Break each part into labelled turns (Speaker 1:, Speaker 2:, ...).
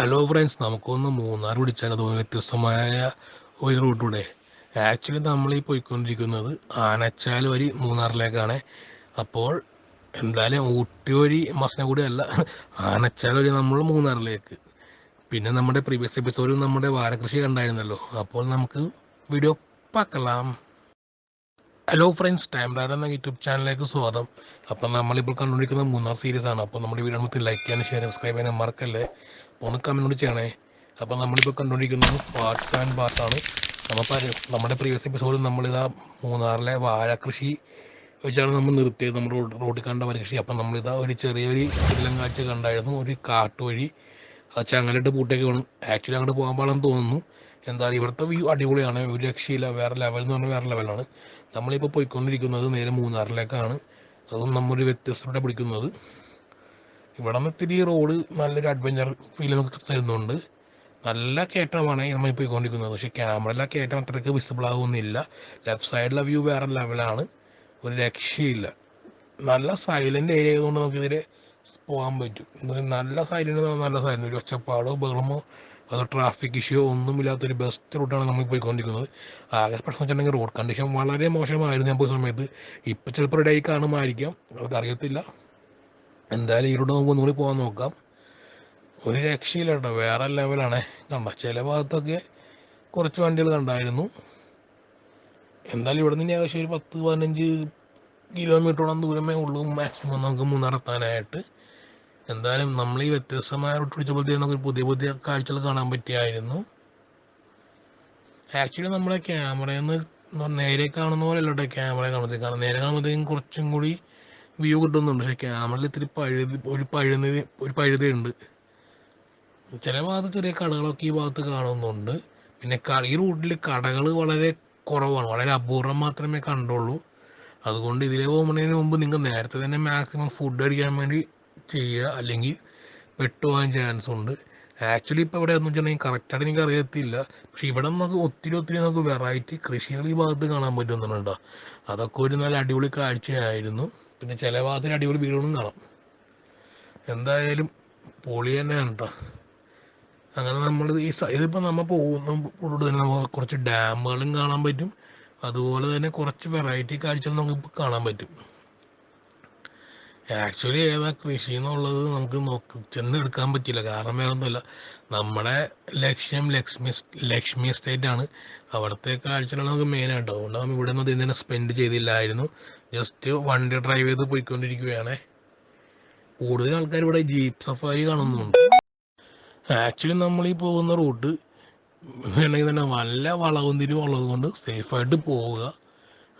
Speaker 1: Hello friends, നമുക്കൊന്ന് മൂന്നാർ പിടിച്ചാൽ തോന്നുന്നു വ്യത്യസ്തമായ ഒരു റൂട്ടൂടെ. ആക്ച്വലി നമ്മൾ ഈ പോയിക്കൊണ്ടിരിക്കുന്നത് ആനച്ചാൽ വഴി മൂന്നാറിലേക്കാണ്. അപ്പോൾ എന്തായാലും ഊട്ടി വഴി മസനഗുഡി അല്ല, ആനച്ചാൽ വഴി നമ്മൾ മൂന്നാറിലേക്ക്. പിന്നെ നമ്മുടെ പ്രീവിയസ് എപ്പിസോഡിൽ നമ്മുടെ വാഴകൃഷി കണ്ടായിരുന്നല്ലോ. അപ്പോൾ നമുക്ക് വീഡിയോ പാക്കലാം. ഹലോ ഫ്രണ്ട്സ്, ടൈം റാഡ് എന്ന യൂട്യൂബ് ചാനലിലേക്ക് സ്വാഗതം. അപ്പം നമ്മളിപ്പോൾ കണ്ടുകൊണ്ടിരിക്കുന്ന മൂന്നാർ സീരീസ് ആണ്. അപ്പോൾ നമ്മുടെ വീഡിയോ നമുക്ക് ലൈക്ക് ചെയ്യാനും ഷെയർ സബ്സ്ക്രൈബ് ചെയ്യാനും മറക്കല്ലേ. ഒന്ന് കമൻറ്റ് ചെയ്യണേ. അപ്പോൾ നമ്മളിപ്പോൾ കണ്ടുകൊണ്ടിരിക്കുന്നത് പാർട്ട് 7 പാർട്ടാണ്. നമ്മുടെ പ്രീവിയസ് എപ്പിസോഡിൽ നമ്മളിതാ മൂന്നാറിലെ വാഴകൃഷി വെച്ചാണ് നമ്മൾ നിർത്തിയത്. നമ്മൾ റോഡിൽ കണ്ട വാഴകൃഷി. അപ്പം നമ്മളിതാ ഒരു ചെറിയൊരു ഇല്ലം കാഴ്ച കണ്ടായിരുന്നു, ഒരു കാട്ടുവഴി. ആ ചങ്ങലിട്ട് പൂട്ടൊക്കെ വേണം. ആക്ച്വലി അങ്ങോട്ട് പോകാൻ പാടാന്ന് തോന്നുന്നു. എന്തായാലും ഇവിടുത്തെ വ്യൂ അടിപൊളിയാണ്, ഒരു രക്ഷയില്ല. വേറെ ലെവൽ എന്ന് പറഞ്ഞാൽ വേറെ ലെവലാണ്. നമ്മളിപ്പോൾ പോയിക്കൊണ്ടിരിക്കുന്നത് നേരെ മൂന്നാറിലേക്കാണ്. അതും നമ്മൊരു വ്യത്യസ്തത പിടിക്കുന്നത്. ഇവിടെ നിന്ന് ഇത്തിരി റോഡ് നല്ലൊരു അഡ്വഞ്ചർ ഫീൽ നമുക്ക് തരുന്നുണ്ട്. നല്ല കയറ്റമാണ് നമ്മൾ പോയിക്കൊണ്ടിരിക്കുന്നത്. പക്ഷേ ക്യാമറയിലെ കയറ്റം അത്രയ്ക്ക് വിസിബിൾ ആകുന്നില്ല. ലെഫ്റ്റ് സൈഡിലെ വ്യൂ വേറെ ലെവലാണ്, ഒരു രക്ഷയില്ല. നല്ല സൈലൻ്റ് ഏരിയ ആയതുകൊണ്ട് നമുക്കിതിൽ പോകാൻ പറ്റും. നല്ല സൈലൻ്റ്, നല്ല സൈലൻ്റ്, ഒരു ഒച്ചപ്പാടോ ബഹളമോ അത് ട്രാഫിക് ഇഷ്യൂ ഒന്നുമില്ലാത്തൊരു ബെസ്റ്റ് റൂട്ടാണ് നമ്മൾ പോയിക്കൊണ്ടിരിക്കുന്നത്. ആകെ പ്രശ്നം വെച്ചിട്ടുണ്ടെങ്കിൽ റോഡ് കണ്ടീഷൻ വളരെ മോശമായിരുന്നു ഞാൻ പോയ സമയത്ത്. ഇപ്പം ചിലപ്പോൾ റെഡി ആയി കാണുമായിരിക്കാം, അവർക്കറിയത്തില്ല. എന്തായാലും ഈ റൂട്ട് നമുക്ക് ഒന്നുകൂടി പോകാൻ നോക്കാം. ഒരു രക്ഷയില്ല കേട്ടോ, വേറെ ലെവലാണ്. കണ്ട ചില ഭാഗത്തൊക്കെ കുറച്ച് വണ്ടികൾ കണ്ടായിരുന്നു. എന്തായാലും ഇവിടെ നിന്ന് ഏകദേശം ഒരു 10-15 കിലോമീറ്ററോളം ദൂരമേ ഉള്ളൂ മാക്സിമം നമുക്ക് മൂന്നാർ എത്താനായിട്ട്. എന്തായാലും നമ്മൾ ഈ വ്യത്യസ്തമായ റൂട്ട് പിടിച്ചപ്പോഴത്തേക്കും നമുക്ക് പുതിയ പുതിയ കാഴ്ചകൾ കാണാൻ പറ്റിയായിരുന്നു. ആക്ച്വലി നമ്മളെ ക്യാമറയിൽ നിന്ന് നേരെ കാണുന്ന പോലെ അല്ലോട്ടെ ക്യാമറ കാണുമ്പോഴത്തേക്കാണ്. നേരെ കാണുമ്പോഴത്തേക്കും കുറച്ചും കൂടി വ്യൂ കിട്ടുന്നുണ്ട്. പക്ഷേ ക്യാമറയിൽ ഇത്തിരി ഒരു പഴുതയുണ്ട്. ചില ഭാഗത്ത് ചെറിയ കടകളൊക്കെ ഈ ഭാഗത്ത് കാണുന്നുണ്ട്. പിന്നെ ഈ റൂട്ടിൽ കടകൾ വളരെ കുറവാണ്, വളരെ അപൂർവം മാത്രമേ കണ്ടുള്ളൂ. അതുകൊണ്ട് ഇതിലെ പോകുന്നതിന് മുമ്പ് നിങ്ങൾ നേരത്തെ തന്നെ മാക്സിമം ഫുഡ് അടിക്കാൻ വേണ്ടി ചെയ്യുക, അല്ലെങ്കിൽ വെട്ടുപോകാൻ ചാൻസ് ഉണ്ട്. ആക്ച്വലി ഇപ്പോൾ ഇവിടെ എന്ന് വെച്ചിട്ടുണ്ടെങ്കിൽ കറക്റ്റായിട്ട് എനിക്ക് അറിയത്തില്ല. പക്ഷെ ഇവിടെ നമുക്ക് ഒത്തിരി നമുക്ക് വെറൈറ്റി കൃഷികൾ ഈ ഭാഗത്ത് കാണാൻ പറ്റുന്നുണ്ടോ. അതൊക്കെ ഒരു നല്ല അടിപൊളി കാഴ്ചയായിരുന്നു. പിന്നെ ചില ഭാഗത്തിന് അടിപൊളി വീടുകളും കാണാം. എന്തായാലും പൊളി തന്നെയാണ് കേട്ടോ. അങ്ങനെ നമ്മൾ ഇതിപ്പോൾ നമ്മൾ പോകുന്ന റോഡ് തന്നെ നമുക്ക് കുറച്ച് ഡാമുകളും കാണാൻ പറ്റും. അതുപോലെ തന്നെ കുറച്ച് വെറൈറ്റി കാഴ്ചകൾ നമുക്കിപ്പോൾ കാണാൻ പറ്റും. ആക്ച്വലി ഏതാ കൃഷി എന്നുള്ളത് നമുക്ക് ചെന്നെടുക്കാൻ പറ്റില്ല. കാരണം വേറെ ഒന്നുമില്ല, നമ്മുടെ ലക്ഷ്യം ലക്ഷ്മി എസ്റ്റേറ്റ് ആണ്. അവിടുത്തെ കാഴ്ചകളാണ് നമുക്ക് മെയിനായിട്ട്. അതുകൊണ്ട് നമ്മൾ ഇവിടെ നിന്ന് ഇതിനെ സ്പെൻഡ് ചെയ്തില്ലായിരുന്നു. ജസ്റ്റ് വണ്ടി ഡ്രൈവ് ചെയ്ത് പോയിക്കൊണ്ടിരിക്കുകയാണ്. കൂടുതൽ ആൾക്കാർ ഇവിടെ ജീപ്പ് സഫാരി കാണുന്നുണ്ട്. ആക്ച്വലി നമ്മൾ ഈ പോകുന്ന റൂട്ട് വേണമെങ്കിൽ തന്നെ നല്ല വളവും തിരിവും ഉള്ളത് കൊണ്ട് സേഫായിട്ട് പോവുക.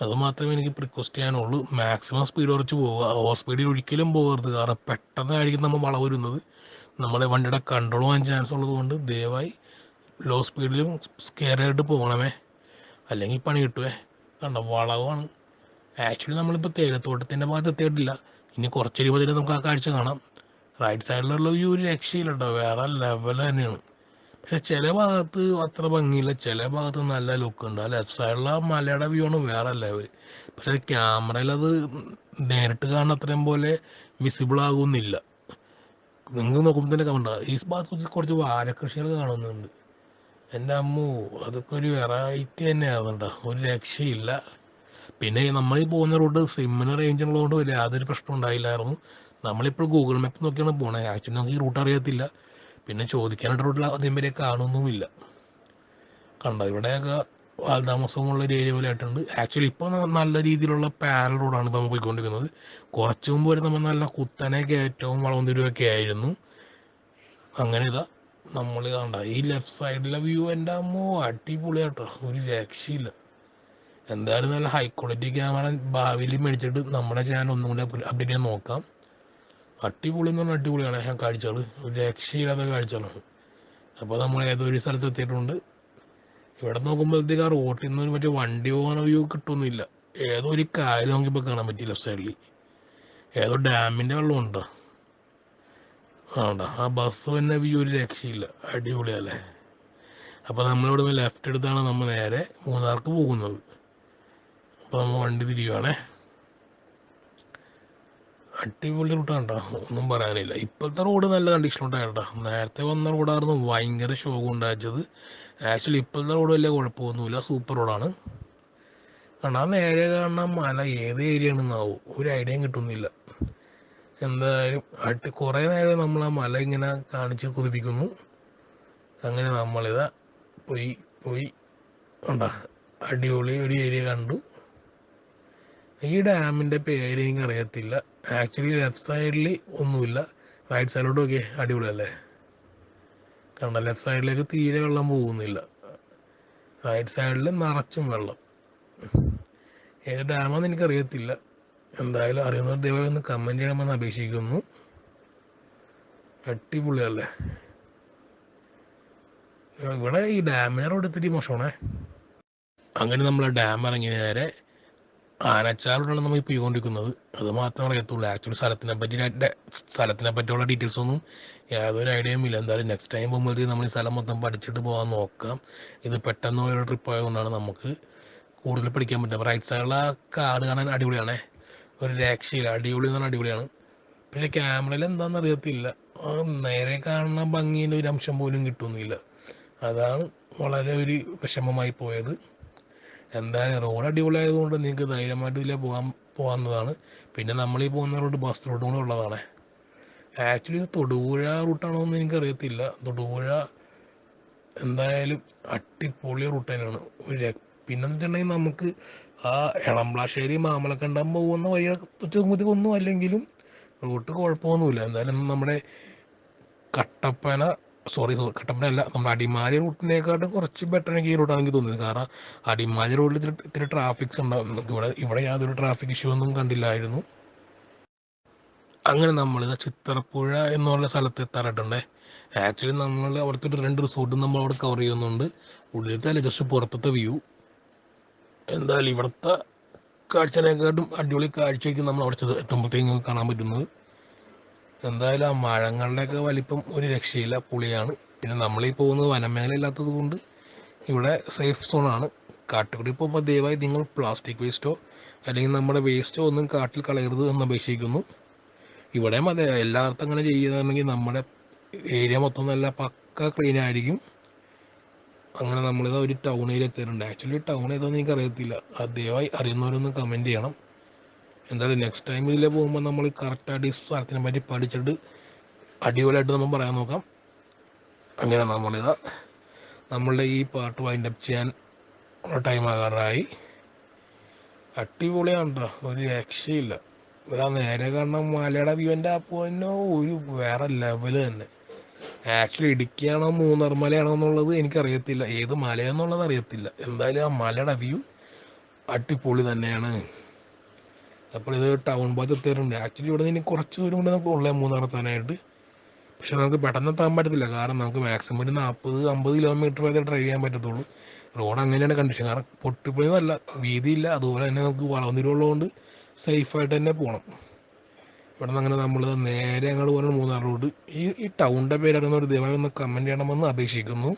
Speaker 1: അത് മാത്രമേ എനിക്ക് റിക്വസ്റ്റ് ചെയ്യാനുള്ളൂ. മാക്സിമം സ്പീഡ് കുറച്ച് പോവുക, ഓവർ സ്പീഡിൽ ഒരിക്കലും പോകരുത്. കാരണം പെട്ടെന്നായിരിക്കും നമ്മൾ വളവ് വരുന്നത്. നമ്മുടെ വണ്ടിയുടെ കൺട്രോൾ പോകാൻ ചാൻസ് ഉള്ളത് കൊണ്ട് ദയവായി ലോ സ്പീഡിലും സ്കെയറായിട്ട് പോകണമേ, അല്ലെങ്കിൽ പണി കിട്ടുമേ. കണ്ടോ വളവാണ്. ആക്ച്വലി നമ്മളിപ്പോൾ തേയിലത്തോട്ടത്തിൻ്റെ ഭാഗത്ത് എത്തിയിട്ടില്ല. ഇനി കുറച്ച് കഴിയുമ്പോൾ നമുക്ക് ആ കാഴ്ച കാണാം. റൈറ്റ് സൈഡിലുള്ള വ്യൂ ഒരു രക്ഷയില്ല കേട്ടോ, വേറെ ലെവൽ തന്നെയാണ്. പക്ഷെ ചില ഭാഗത്ത് അത്ര ഭംഗിയില്ല, ചില ഭാഗത്ത് നല്ല ലുക്ക് ഉണ്ട്. ആ ലെഫ്റ്റ് സൈഡിലെ മലയുടെ വ്യൂ ആണ് വേറെ ലെവൽ. പക്ഷെ ക്യാമറയിൽ അത് നേരിട്ട് കാണുന്ന അത്രയും പോലെ വിസിബിൾ ആകുന്നില്ല. നിങ്ങൾ നോക്കുമ്പോൾ തന്നെ കണ്ട ഈ ഭാഗത്ത് കുറച്ച് വാഴക്കൃഷികൾ കാണുന്നുണ്ട്. എൻ്റെ അമ്മോ, അതൊക്കെ ഒരു വെറൈറ്റി തന്നെയാണ് കേട്ടോ, ഒരു രക്ഷയില്ല. പിന്നെ നമ്മളീ പോകുന്ന റൂട്ട് സിമ്മിന് റേഞ്ച് ഉള്ളതുകൊണ്ട് വലിയ യാതൊരു പ്രശ്നം ഉണ്ടായില്ലായിരുന്നു. നമ്മളിപ്പോൾ ഗൂഗിൾ മാപ്പ് നോക്കിയാണ് പോണത്. ആക്ച്വലി നമുക്ക് ഈ റൂട്ട് അറിയത്തില്ല. പിന്നെ ചോദിക്കാനായിട്ട് റൂട്ടിൽ ആദ്യം വരെ കാണുന്നുമില്ല. കണ്ടോ ഇവിടെയൊക്കെ ആൾതാമസമുള്ള ഒരു ഏരിയ പോലെ ആയിട്ടുണ്ട്. ആക്ച്വലി ഇപ്പോൾ നല്ല രീതിയിലുള്ള പാരൽ റോഡാണ് ഇപ്പോൾ നമ്മൾ പോയിക്കൊണ്ടിരിക്കുന്നത്. കുറച്ച് മുമ്പ് വരെ നമ്മൾ നല്ല കുത്തനെ കയറ്റവും വളവും തിരിവൊക്കെ ആയിരുന്നു. അങ്ങനെ ഇതാ നമ്മൾ കണ്ട ഈ ലെഫ്റ്റ് സൈഡിലെ വ്യൂ എൻ്റെ അമ്മോ അടിപൊളിയാട്ടോ, ഒരു രക്ഷയില്ല. എന്തായാലും നല്ല ഹൈ ക്വാളിറ്റി ക്യാമറ ഭാവിയിൽ മേടിച്ചിട്ട് നമ്മുടെ ചാനൽ ഒന്നും കൂടി അപ്ഡേറ്റ് ചെയ്യാൻ നോക്കാം. അടിപൊളി എന്ന് പറഞ്ഞാൽ അടിപൊളിയാണ് കാഴ്ചകൾ, ഒരു രക്ഷയില്ലാത്ത കാഴ്ചകളാണ്. അപ്പോൾ നമ്മൾ ഏതൊരു സ്ഥലത്ത് എത്തിയിട്ടുണ്ട്. ഇവിടെ നോക്കുമ്പോഴത്തേക്ക് ആ റോട്ടിൽ നിന്ന് മറ്റേ വണ്ടി പോകുന്ന വ്യൂ കിട്ടുന്നില്ല. ഏതോ ഒരു കായൽ നോക്കിയപ്പോൾ കാണാൻ പറ്റി ലെഫ്റ്റ് സൈഡിൽ. ഏതോ ഡാമിൻ്റെ വെള്ളം ഉണ്ടോ. ആ ബസ് തന്നെ വ്യൂ ഒരു രക്ഷയില്ല, അടിപൊളിയല്ലേ. അപ്പോൾ നമ്മളിവിടെ നിന്ന് ലെഫ്റ്റ് എടുത്താണ് നമ്മൾ നേരെ മൂന്നാർക്ക് പോകുന്നത്. അപ്പോൾ നമ്മൾ വണ്ടി തിരിയുവാണേ. അടിപൊളി റൂട്ടാണ് കേട്ടോ, ഒന്നും പറയാനില്ല. ഇപ്പോഴത്തെ റോഡ് നല്ല കണ്ടീഷനുണ്ടായി കേട്ടോ. നേരത്തെ വന്ന റോഡായിരുന്നു ഭയങ്കര ശോകം ഉണ്ടായത്. ആക്ച്വലി ഇപ്പോഴത്തെ റോഡ് വലിയ കുഴപ്പമൊന്നുമില്ല, സൂപ്പർ റോഡാണ്. കാരണം ആ നേരെ കാണുന്ന മല ഏത് ഏരിയ ആണെന്നാവും ഒരു ഐഡിയയും കിട്ടുന്നില്ല. എന്തായാലും കുറേ നേരം നമ്മൾ ആ മല ഇങ്ങനെ കാണിച്ച് കൊതിപ്പിക്കുന്നു. അങ്ങനെ നമ്മളിതാ പോയി പോയി ഉണ്ടാ അടിപൊളി ഒരു ഏരിയ കണ്ടു. ഈ ഡാമിൻ്റെ പേര് എനിക്ക് അറിയത്തില്ല. ആക്ച്വലി ലെഫ്റ്റ് സൈഡിൽ ഒന്നുമില്ല, റൈറ്റ് സൈഡിലോട്ട് നോക്കിയേ, അടിപൊളിയല്ലേ. കണ്ട ലെഫ്റ്റ് സൈഡിലേക്ക് തീരെ വെള്ളം പോകുന്നില്ല, റൈറ്റ് സൈഡിൽ നിറച്ചും വെള്ളം. ഏത് ഡാമാണെന്ന് എനിക്കറിയത്തില്ല. എന്തായാലും അറിയുന്നവർ ദയവായി ഒന്ന് കമൻറ്റ് ചെയ്യണമെന്ന് അപേക്ഷിക്കുന്നു. അടിപൊളിയല്ലേ. ഇവിടെ ഈ ഡാമിനെ റോഡ് ഇത്തിരി മോശമാണേ. അങ്ങനെ നമ്മൾ ഡാം ഇറങ്ങി നേരെ ആനച്ചാലോടാണ് നമ്മൾ പോയിക്കൊണ്ടിരിക്കുന്നത്. അത് മാത്രമേ അറിയത്തുള്ളൂ. ആക്ച്വലി സ്ഥലത്തിനെ പറ്റിയുള്ള ഡീറ്റെയിൽസ് ഒന്നും യാതൊരു ഐഡിയയും ഇല്ല. എന്തായാലും നെക്സ്റ്റ് ടൈം പോകുമ്പോഴത്തേക്ക് നമ്മൾ ഈ സ്ഥലം മൊത്തം പഠിച്ചിട്ട് പോകാൻ നോക്കാം. ഇത് പെട്ടെന്ന് ഒരു ട്രിപ്പ് ആയതുകൊണ്ടാണ് നമുക്ക് കൂടുതൽ പഠിക്കാൻ പറ്റും. അപ്പോൾ റൈറ്റ് സൈഡിലുള്ള കാട് കാണാൻ അടിപൊളിയാണേ, ഒരു രക്ഷയില്ല, അടിപൊളി എന്ന് പറഞ്ഞാൽ അടിപൊളിയാണ്. പക്ഷേ ക്യാമറയിൽ എന്താണെന്ന് അറിയത്തില്ല, നേരെ കാണുന്ന ഭംഗിൻ്റെ ഒരു അംശം പോലും കിട്ടുന്നില്ല. അതാണ് വളരെ ഒരു വിഷമമായി പോയത്. എന്തായാലും റോഡ് അടിപൊളിയായതുകൊണ്ട് നിങ്ങൾക്ക് ധൈര്യമായിട്ട് ഇതിലെ പോകാവുന്നതാണ്. പിന്നെ നമ്മൾ ഈ പോകുന്ന റോഡ് ബസ് റോഡ് കൂടെ ഉള്ളതാണ്. ആക്ച്വലി ഇത് തൊടുപുഴ റൂട്ടാണോ എന്ന് എനിക്കറിയത്തില്ല. തൊടുപുഴ എന്തായാലും അടിപൊളി റൂട്ട് തന്നെയാണ്. പിന്നെന്ന് വെച്ചിട്ടുണ്ടെങ്കിൽ നമുക്ക് ആ എളംപ്ലാശ്ശേരി മാമലക്കണ്ടം പോകുന്ന വഴിയൊക്കെ ഒന്നും അല്ലെങ്കിലും റൂട്ട് കുഴപ്പമൊന്നുമില്ല. എന്തായാലും നമ്മുടെ കട്ടപ്പന അല്ല, നമ്മുടെ അടിമാലി റൂട്ടിനെക്കാട്ടും കുറച്ച് ബെറ്റർ എനിക്ക് ഈ റൂട്ടാണ് എനിക്ക് തോന്നിയത്. കാരണം അടിമാലി റോഡിൽ ഇത്തിരി ട്രാഫിക്സ് ഉണ്ടാവും. ഇവിടെ യാതൊരു ട്രാഫിക് ഇഷ്യൂ ഒന്നും കണ്ടില്ലായിരുന്നു. അങ്ങനെ നമ്മളിത് ചിത്തറപ്പുഴ എന്നുള്ള സ്ഥലത്ത് എത്താറായിട്ടുണ്ടേ. ആക്ച്വലി നമ്മൾ അവിടുത്തെ 2 റിസോർട്ടും നമ്മൾ അവിടെ കവർ ചെയ്യുന്നുണ്ട്. ഉള്ളിലത്തെ അല്ല, ജസ്റ്റ് പുറത്തത്തെ വ്യൂ. എന്തായാലും ഇവിടുത്തെ കാഴ്ചനെക്കാട്ടും അടിപൊളി കാഴ്ചയ്ക്ക് നമ്മൾ അവിടെ എത്തുമ്പോഴത്തേക്കും കാണാൻ പറ്റുന്നത്. എന്തായാലും ആ മരങ്ങളുടെയൊക്കെ വലിപ്പം ഒരു രക്ഷയില്ല, പുളിയാണ്. പിന്നെ നമ്മളീ പോകുന്നത് വനമേഖല ഇല്ലാത്തത് കൊണ്ട് ഇവിടെ സേഫ് സോണാണ്. കാട്ടുകൂടി പോകുമ്പോൾ ദയവായി നിങ്ങൾ പ്ലാസ്റ്റിക് വേസ്റ്റോ അല്ലെങ്കിൽ നമ്മുടെ വേസ്റ്റോ ഒന്നും കാട്ടിൽ കളയരുത് എന്ന് അപേക്ഷിക്കുന്നു. ഇവിടെയും അതെ, എല്ലായിടത്തും അങ്ങനെ ചെയ്യുകയാണെങ്കിൽ നമ്മുടെ ഏരിയ മൊത്തം നല്ല പക്ക ക്ലീൻ ആയിരിക്കും. അങ്ങനെ നമ്മളിത് ഒരു ടൗൺ ഏരിയ എത്തിയിട്ടുണ്ട്. ആക്ച്വലി ടൗൺ ഏതാണെന്ന് എനിക്ക് അറിയത്തില്ല, അത് ദയവായി അറിയുന്നവരൊന്ന് കമൻറ്റ് ചെയ്യണം. എന്തായാലും നെക്സ്റ്റ് ടൈം ഇതിലെ പോകുമ്പോൾ നമ്മൾ കറക്റ്റായിട്ട് ഈ സ്ഥലത്തിനെ പറ്റി പഠിച്ചിട്ട് അടിപൊളിയായിട്ട് നമ്മൾ പറയാൻ നോക്കാം. അങ്ങനെ നമ്മളുടെ ഈ പാർട്ട് വൈൻഡപ്പ് ചെയ്യാൻ ടൈം ആകാറായി. അടിപൊളിയാണ് കേട്ടോ, ഒരു രക്ഷയില്ല. ഇതാ നേരെ കാണുന്ന മലയുടെ വ്യൂവിൻ്റെ അപ്പോന്നോ ഒരു വേറെ ലെവല് തന്നെ. ആക്ച്വലി ഇടുക്കിയാണോ മൂന്നാർ മലയാണോ എന്നുള്ളത് എനിക്കറിയത്തില്ല, ഏത് മലയാണെന്നുള്ളത് അറിയത്തില്ല. എന്തായാലും ആ മലയുടെ വ്യൂ അടിപൊളി തന്നെയാണ്. അപ്പോൾ ഇത് ടൗൺ ഭാഗത്ത് എത്തിയിട്ടുണ്ട്. ആക്ച്വലി ഇവിടെ നിന്ന് കുറച്ച് ദൂരം കൊണ്ട് നമുക്ക് ഉള്ളത് മൂന്നാറെത്താനായിട്ട്. പക്ഷെ നമുക്ക് പെട്ടെന്ന് എത്താൻ പറ്റത്തില്ല, കാരണം നമുക്ക് മാക്സിമം ഒരു 40-50 കിലോമീറ്റർ വരെ ഡ്രൈവ് ചെയ്യാൻ പറ്റത്തുള്ളൂ. റോഡ് അങ്ങനെയാണ് കണ്ടീഷൻ, കാരണം പൊട്ടിപ്പോയതല്ല, വീതിയില്ല. അതുപോലെ തന്നെ നമുക്ക് വളർന്നിട്ടുള്ളതുകൊണ്ട് സേഫായിട്ട് തന്നെ പോകണം. ഇവിടെ നിന്ന് അങ്ങനെ നമ്മൾ നേരെ അങ്ങോട്ട് പോകുന്ന മൂന്നാർ റോഡ്. ഈ ടൗണിൻ്റെ പേരറിയുന്ന ഒരു ദയവായി ഒന്ന് കമൻറ്റ് ചെയ്യണമെന്ന് അപേക്ഷിക്കുന്നു.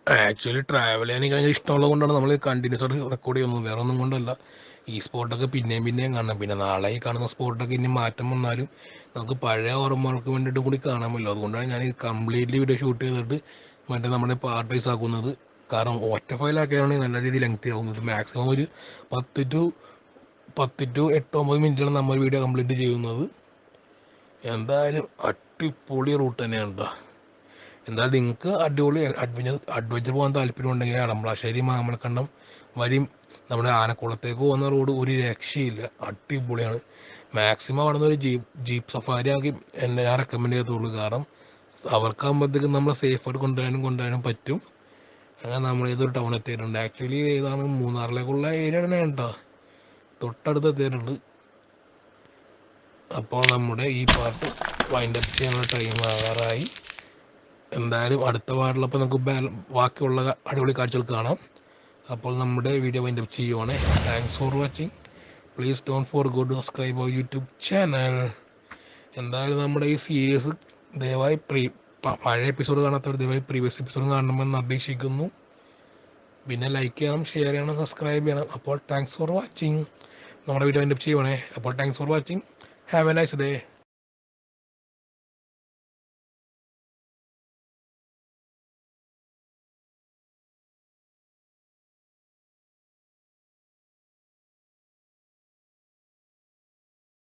Speaker 1: ആക്ച്വലി ട്രാവൽ ചെയ്യാൻ എനിക്ക് ഭയങ്കര ഇഷ്ടമുള്ളത് കൊണ്ടാണ് നമ്മൾ കണ്ടിന്യൂസ് ആയിട്ട് റെക്കോർഡ് ചെയ്യുന്നത്, വേറെ ഒന്നും കൊണ്ടല്ല. ഈ സ്പോട്ടൊക്കെ പിന്നെയും കാണാം. പിന്നെ നാളെ ഈ കാണുന്ന സ്പോട്ടൊക്കെ ഇനി മാറ്റം വന്നാലും നമുക്ക് പഴയ ഓർമ്മകൾക്ക് വേണ്ടിയിട്ട് കൂടി കാണാമല്ലോ. അതുകൊണ്ടാണ് ഞാൻ ഈ കംപ്ലീറ്റ്ലി വീഡിയോ ഷൂട്ട് ചെയ്തിട്ട് നമ്മുടെ പാർട്ട് വൈസ് ആക്കുന്നത്. കാരണം ഒറ്റ ഫയലാക്കിയാണെങ്കിൽ നല്ല രീതിയിൽ ലെങ്തി ആകുന്നത്. മാക്സിമം ഒരു 10 to 8-9 മിനിറ്റാണ് നമ്മൾ വീഡിയോ കംപ്ലീറ്റ് ചെയ്യുന്നത്. എന്തായാലും അടിപൊളി റൂട്ട് തന്നെയാണ് കേട്ടോ. എന്തായാലും നിങ്ങൾക്ക് അടിപൊളി അഡ്വഞ്ചർ പോകാൻ താല്പര്യമുണ്ടെങ്കിൽ എളംപ്ലാശ്ശേരി മാമലക്കണ്ടം വഴിയും നമ്മുടെ ആനക്കുളത്തേക്ക് പോകുന്ന റോഡ് ഒരു രക്ഷയില്ല, അടിപൊളിയാണ്. മാക്സിമം അവിടെ നിന്ന് ഒരു ജീപ്പ് സഫാരി ആക്കി ഞാൻ റെക്കമെൻഡ് ചെയ്യത്തുള്ളൂ. കാരണം അവർക്കാകുമ്പോഴത്തേക്കും നമ്മൾ സേഫായിട്ട് കൊണ്ടുവരാനും പറ്റും. അങ്ങനെ നമ്മൾ ഏതൊരു ടൗൺ എത്തിയിട്ടുണ്ട്. ആക്ച്വലി ഏതാണ് മൂന്നാറിലേക്കുള്ള ഏരിയ തന്നെ കേട്ടോ, തൊട്ടടുത്ത് എത്തിയിട്ടുണ്ട്. അപ്പോൾ നമ്മുടെ ഈ പാർട്ട് വൈൻഡപ്പ് ചെയ്യാനുള്ള ടൈം ആകാറായി. എന്തായാലും അടുത്ത പാർട്ടിലപ്പോൾ നമുക്ക് ബാക്കിയുള്ള അടിപൊളി കാഴ്ചകൾ കാണാം. അപ്പോൾ നമ്മുടെ വീഡിയോ വൈൻഡപ്പ് ചെയ്യുവാണ്. Thanks for watching. Please don't forget to subscribe our YouTube channel. എന്തായാലും നമ്മുടെ ഈ സീരീസ് ദയവായി പഴയ എപ്പിസോഡ് കാണാത്തവർ ദയവായി പ്രീവിയസ് എപ്പിസോഡ് കാണണമെന്ന് അപേക്ഷിക്കുന്നു. പിന്നെ ലൈക്ക് ചെയ്യണം, ഷെയർ ചെയ്യണം, സബ്സ്ക്രൈബ് ചെയ്യണം. അപ്പോൾ താങ്ക്സ് ഫോർ വാച്ചിങ്. നമ്മുടെ വീഡിയോ എൻ്റെ ചെയ്യുവാണേ. അപ്പോൾ thanks for watching. Have A nice day.